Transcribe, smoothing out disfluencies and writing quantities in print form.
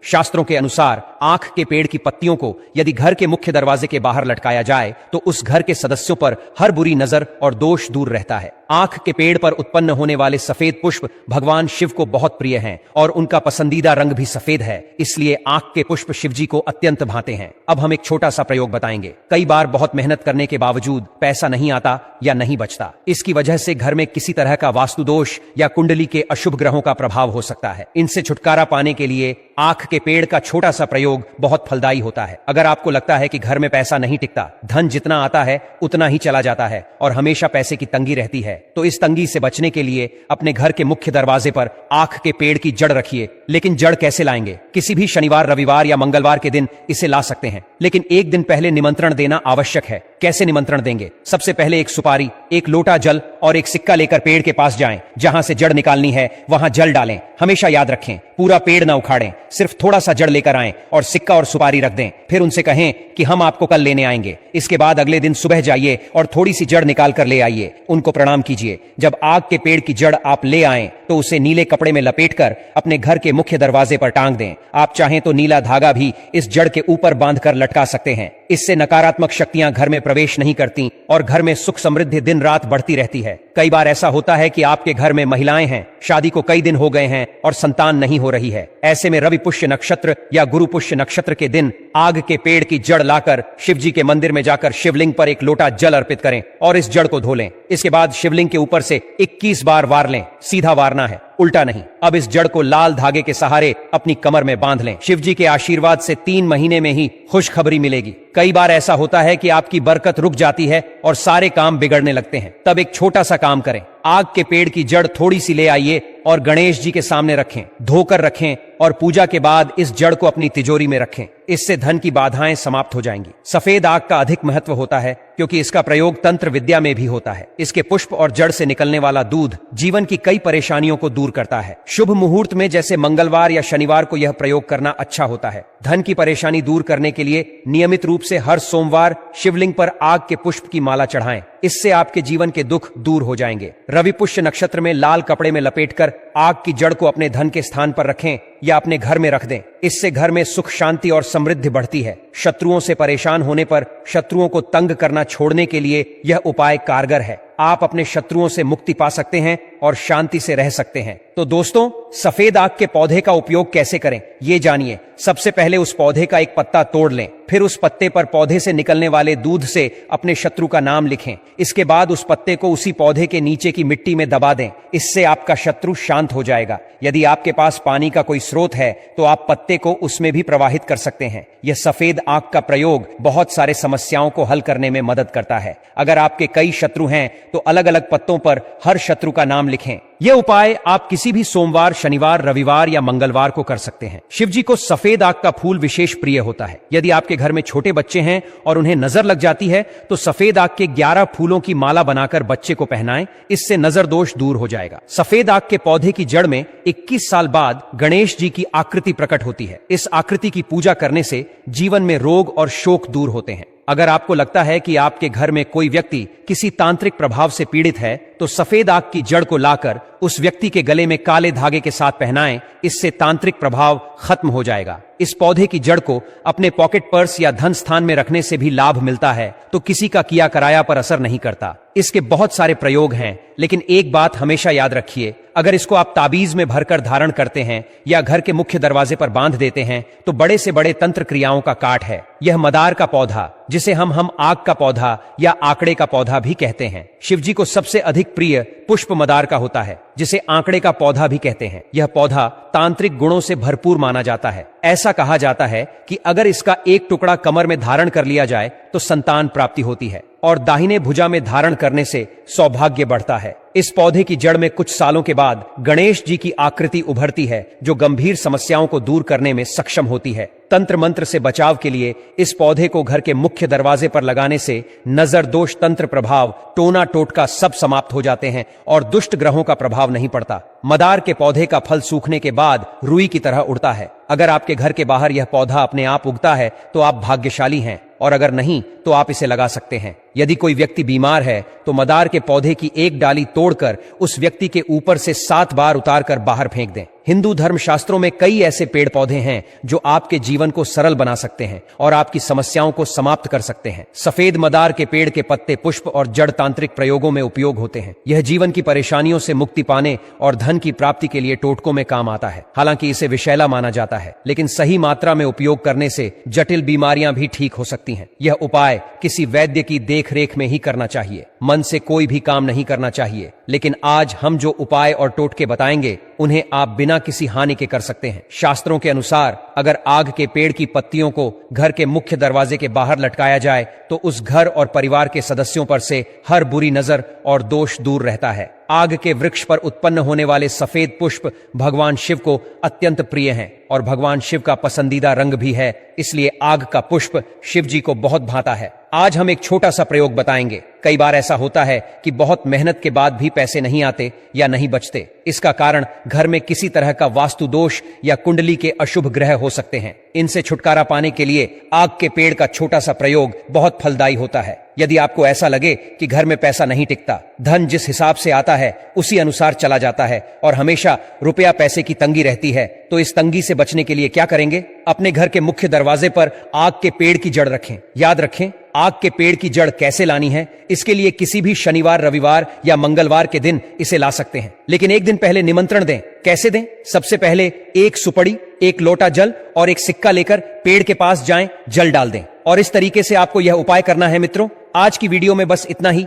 शास्त्रों के अनुसार आंख के पेड़ की पत्तियों को यदि घर के मुख्य दरवाजे के बाहर लटकाया जाए तो उस घर के सदस्यों पर हर बुरी नजर और दोष दूर रहता है। आंख के पेड़ पर उत्पन्न होने वाले सफेद पुष्प भगवान शिव को बहुत प्रिय हैं और उनका पसंदीदा रंग भी सफेद है, इसलिए आंख के पुष्प शिव जी को अत्यंत भाते हैं। अब हम एक छोटा सा प्रयोग बताएंगे। कई बार बहुत मेहनत करने के बावजूद पैसा नहीं आता या नहीं बचता। इसकी वजह से घर में किसी तरह का वास्तु दोष या कुंडली के अशुभ ग्रहों का प्रभाव हो सकता है। इनसे छुटकारा पाने के लिए आंख के पेड़ का छोटा सा प्रयोग बहुत फलदायी होता है। अगर आपको लगता है कि घर में पैसा नहीं टिकता, धन जितना आता है उतना ही चला जाता है और हमेशा पैसे की तंगी रहती है, तो इस तंगी से बचने के लिए अपने घर के मुख्य दरवाजे पर आंख के पेड़ की जड़ रखिए। लेकिन जड़ कैसे लाएंगे? किसी भी शनिवार, रविवार या मंगलवार के दिन इसे ला सकते हैं, लेकिन एक दिन पहले निमंत्रण देना आवश्यक है। कैसे निमंत्रण देंगे? सबसे पहले एक सुपारी, एक लोटा जल और एक सिक्का लेकर पेड़ के पास जाएं। जहां से जड़ निकालनी है वहां जल डालें। हमेशा याद रखें, पूरा पेड़ ना उखाड़ें, सिर्फ थोड़ा सा जड़ लेकर आएं और सिक्का और सुपारी रख दें। फिर उनसे कहें कि हम आपको कल लेने आएंगे। इसके बाद अगले दिन सुबह जाइए और थोड़ी सी जड़ निकाल कर ले आइए। उनको प्रणाम कीजिए। जब आग के पेड़ की जड़ आप ले आएं तो उसे नीले कपड़े में लपेटकर अपने घर के मुख्य दरवाजे पर टांग दें। आप चाहें तो नीला धागा भी इस जड़ के ऊपर बांधकर लटका सकते हैं। इससे नकारात्मक शक्तियां घर में प्रवेश नहीं करती और घर में सुख समृद्धि दिन रात बढ़ती रहती है। कई बार ऐसा होता है कि आपके घर में महिलाएं हैं, शादी को कई दिन हो गए हैं और संतान नहीं हो रही है। ऐसे में रवि पुष्य नक्षत्र या गुरु पुष्य नक्षत्र के दिन आग के पेड़ की जड़ लाकर शिव जी के मंदिर में जाकर शिवलिंग पर एक लोटा जल अर्पित करें और इस जड़ को धो लें। इसके बाद शिवलिंग के ऊपर से 21 बार वार लें। सीधा वारना है, उल्टा नहीं। अब इस जड़ को लाल धागे के सहारे अपनी कमर में बांध लें। शिव जी के आशीर्वाद से 3 महीने में ही खुशखबरी मिलेगी। कई बार ऐसा होता है कि आपकी बरकत रुक जाती है और सारे काम बिगड़ने लगते हैं। तब एक छोटा सा काम करें, आग के पेड़ की जड़ थोड़ी सी ले आइए और गणेश जी के सामने रखें, धोकर रखें और पूजा के बाद इस जड़ को अपनी तिजोरी में रखें। इससे धन की बाधाएं समाप्त हो जाएंगी। सफेद आग का अधिक महत्व होता है क्योंकि इसका प्रयोग तंत्र विद्या में भी होता है। इसके पुष्प और जड़ से निकलने वाला दूध जीवन की कई परेशानियों को दूर करता है। शुभ मुहूर्त में जैसे मंगलवार या शनिवार को यह प्रयोग करना अच्छा होता है। धन की परेशानी दूर करने के लिए नियमित रूप से हर सोमवार शिवलिंग पर आग के पुष्प की माला चढ़ाएं। इससे आपके जीवन के दुख दूर हो जाएंगे। रवि पुष्य नक्षत्र में लाल कपड़े में लपेटकर आग की जड़ को अपने धन के स्थान पर रखें या अपने घर में रख दें। इससे घर में सुख, शांति और समृद्धि बढ़ती है। शत्रुओं से परेशान होने पर शत्रुओं को तंग करना छोड़ने के लिए यह उपाय कारगर है। आप अपने शत्रुओं से मुक्ति पा सकते हैं और शांति से रह सकते हैं। तो दोस्तों, सफेद आग के पौधे का उपयोग कैसे करें ये जानिए। सबसे पहले उस पौधे का एक पत्ता तोड़ लें, फिर उस पत्ते पर पौधे से निकलने वाले दूध से अपने शत्रु का नाम लिखें। इसके बाद उस पत्ते को उसी पौधे के नीचे की मिट्टी में दबा दें। इससे आपका शत्रु शांत हो जाएगा। यदि आपके पास पानी का कोई स्रोत है तो आप पत्ते को उसमें भी प्रवाहित कर सकते हैं। यह सफेद आग का प्रयोग बहुत सारे समस्याओं को हल करने में मदद करता है। अगर आपके कई शत्रु हैं तो अलग अलग पत्तों पर हर शत्रु का नाम लिखें। यह उपाय आप किसी भी सोमवार, शनिवार, रविवार या मंगलवार को कर सकते हैं। शिव जी को सफेद आग का फूल विशेष प्रिय होता है। यदि आपके घर में छोटे बच्चे हैं और उन्हें नजर लग जाती है तो सफेद आग के 11 फूलों की माला बनाकर बच्चे को पहनाएं। इससे नजर दोष दूर हो जाएगा। सफेद आग के पौधे की जड़ में 21 साल बाद गणेश जी की आकृति प्रकट होती है। इस आकृति की पूजा करने से जीवन में रोग और शोक दूर होते हैं। अगर आपको लगता है कि आपके घर में कोई व्यक्ति किसी तांत्रिक प्रभाव से पीड़ित है तो सफेद आग की जड़ को लाकर उस व्यक्ति के गले में काले धागे के साथ पहनाएं। इससे तांत्रिक प्रभाव खत्म हो जाएगा। इस पौधे की जड़ को अपने पॉकेट पर्स या धन स्थान में रखने से भी लाभ मिलता है, तो किसी का किया कराया पर असर नहीं करता। इसके बहुत सारे प्रयोग हैं, लेकिन एक बात हमेशा याद रखिए, अगर इसको आप ताबीज में भरकर धारण करते हैं या घर के मुख्य दरवाजे पर बांध देते हैं तो बड़े से बड़े तंत्र क्रियाओं का काट है। यह मदार का पौधा, जिसे हम आग का पौधा या आंकड़े का पौधा भी कहते हैं, शिवजी को सबसे अधिक प्रिय पुष्प मदार का होता है, जिसे आंकड़े का पौधा भी कहते हैं। यह पौधा तांत्रिक गुणों से भरपूर माना जाता है। ऐसा कहा जाता है कि अगर इसका एक टुकड़ा कमर में धारण कर लिया जाए तो संतान प्राप्ति होती है और दाहिने भुजा में धारण करने से सौभाग्य बढ़ता है। इस पौधे की जड़ में कुछ सालों के बाद गणेश जी की आकृति उभरती है, जो गंभीर समस्याओं को दूर करने में सक्षम होती है। तंत्र मंत्र से बचाव के लिए इस पौधे को घर के मुख्य दरवाजे पर लगाने से नजर दोष, तंत्र प्रभाव, टोना टोटका सब समाप्त हो जाते हैं और दुष्ट ग्रहों का प्रभाव नहीं पड़ता। मदार के पौधे का फल सूखने के बाद रुई की तरह उड़ता है। अगर आपके घर के बाहर यह पौधा अपने आप उगता है तो आप भाग्यशाली हैं और अगर नहीं तो आप इसे लगा सकते हैं। यदि कोई व्यक्ति बीमार है तो मदार के पौधे की एक डाली तोड़कर उस व्यक्ति के ऊपर से 7 बार उतारकर बाहर फेंक दें। हिंदू धर्म शास्त्रों में कई ऐसे पेड़ पौधे हैं जो आपके जीवन को सरल बना सकते हैं और आपकी समस्याओं को समाप्त कर सकते हैं। सफेद मदार के पेड़ के पत्ते, पुष्प और जड़ तांत्रिक प्रयोगों में उपयोग होते हैं। यह जीवन की परेशानियों से मुक्ति पाने और धन की प्राप्ति के लिए टोटकों में काम आता है। हालांकि इसे विषैला माना जाता है, लेकिन सही मात्रा में उपयोग करने से जटिल बीमारियां भी ठीक हो सकती हैं। यह उपाय किसी वैद्य की देखरेख में ही करना चाहिए। मन से कोई भी काम नहीं करना चाहिए। लेकिन आज हम जो उपाय और टोटके बताएंगे उन्हें आप बिना किसी हानि के कर सकते हैं। शास्त्रों के अनुसार अगर आग के पेड़ की पत्तियों को घर के मुख्य दरवाजे के बाहर लटकाया जाए तो उस घर और परिवार के सदस्यों पर से हर बुरी नजर और दोष दूर रहता है। आग के वृक्ष पर उत्पन्न होने वाले सफेद पुष्प भगवान शिव को अत्यंत प्रिय हैं और भगवान शिव का पसंदीदा रंग भी है, इसलिए आग का पुष्प शिव जी को बहुत भाता है। आज हम एक छोटा सा प्रयोग बताएंगे। कई बार ऐसा होता है कि बहुत मेहनत के बाद भी पैसे नहीं आते या नहीं बचते। इसका कारण घर में किसी तरह का वास्तु दोष या कुंडली के अशुभ ग्रह हो सकते हैं। इनसे छुटकारा पाने के लिए आग के पेड़ का छोटा सा प्रयोग बहुत फलदायी होता है। यदि आपको ऐसा लगे कि घर में पैसा नहीं टिकता, धन जिस हिसाब से आता है उसी अनुसार चला जाता है और हमेशा रुपया पैसे की तंगी रहती है, तो इस तंगी से बचने के लिए क्या करेंगे? अपने घर के मुख्य दरवाजे पर आग के पेड़ की जड़ रखें। याद रखें, आग के पेड़ की जड़ कैसे लानी है, इसके लिए किसी भी शनिवार, रविवार या मंगलवार के दिन इसे ला सकते हैं, लेकिन एक दिन पहले निमंत्रण दें। कैसे दें? सबसे पहले एक सुपड़ी, एक लोटा जल और एक सिक्का लेकर पेड़ के पास जाएं, जल डाल दें और इस तरीके से आपको यह उपाय करना है। मित्रों, आज की वीडियो में बस इतना ही।